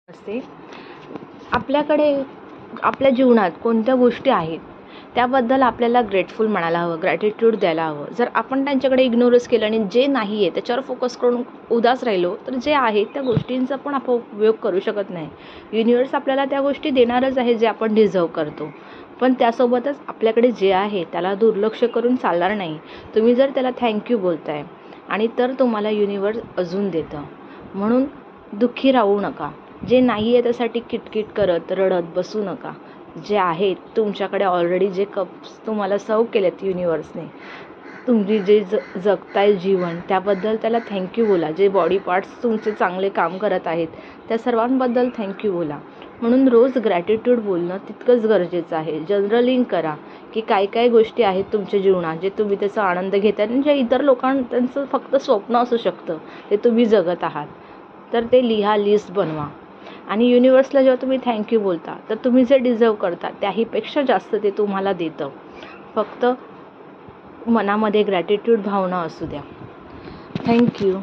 असते. आपल्याकडे आपल्या जीवनात कोणत्या गोष्टी आहेत त्याबद्दल आपल्याला ग्रेटफुल म्हणायला हवं, ग्रॅटिट्यूड द्यायला हवं. जर आपण त्यांच्याकडे इग्नोरच केलं आणि जे नाही आहे त्याच्यावर फोकस करून उदास राहिलो तर जे आहे त्या गोष्टींचा पण आपण उपयोग करू शकत नाही. युनिवर्स आपल्याला त्या गोष्टी देणारच आहे जे आपण डिझर्व करतो, पण त्यासोबतच आपल्याकडे जे आहे त्याला दुर्लक्ष करून चालणार नाही. तुम्ही जर त्याला थँक्यू बोलताय आणि तर तुम्हाला युनिवर्स अजून देतं. म्हणून दुःखी राहू नका. जे नाही आहे त्यासाठी किटकिट करत रडत बसू नका. जे आहे तुमच्याकडे ऑलरेडी जे कप्स तुम्हाला सर्व केलेत युनिवर्सने, तुम्ही जे जगताय जीवन त्याबद्दल त्याला थँक्यू बोला. जे बॉडी पार्ट्स तुमचे चांगले काम करत आहेत त्या सर्वांबद्दल थँक्यू बोला. म्हणून रोज ग्रॅटिट्यूड बोलणं तितकंच गरजेचं आहे. जनरलिंग करा की काय काय गोष्टी आहेत तुमच्या जीवनात जे तुम्ही त्याचा आनंद घेताय आणि जे इतर लोकांचं फक्त स्वप्न असू शकतं ते तुम्ही जगत आहात. तर ते लिहा, लिस्ट बनवा आणि युनिवर्सला जेव्हा तुम्ही थँक्यू बोलता तर तुम्ही जे डिझर्व करता त्याहीपेक्षा जास्त ते तुम्हाला देतं. फक्त मनामध्ये ग्रॅटिट्यूड भावना असू द्या. थँक्यू.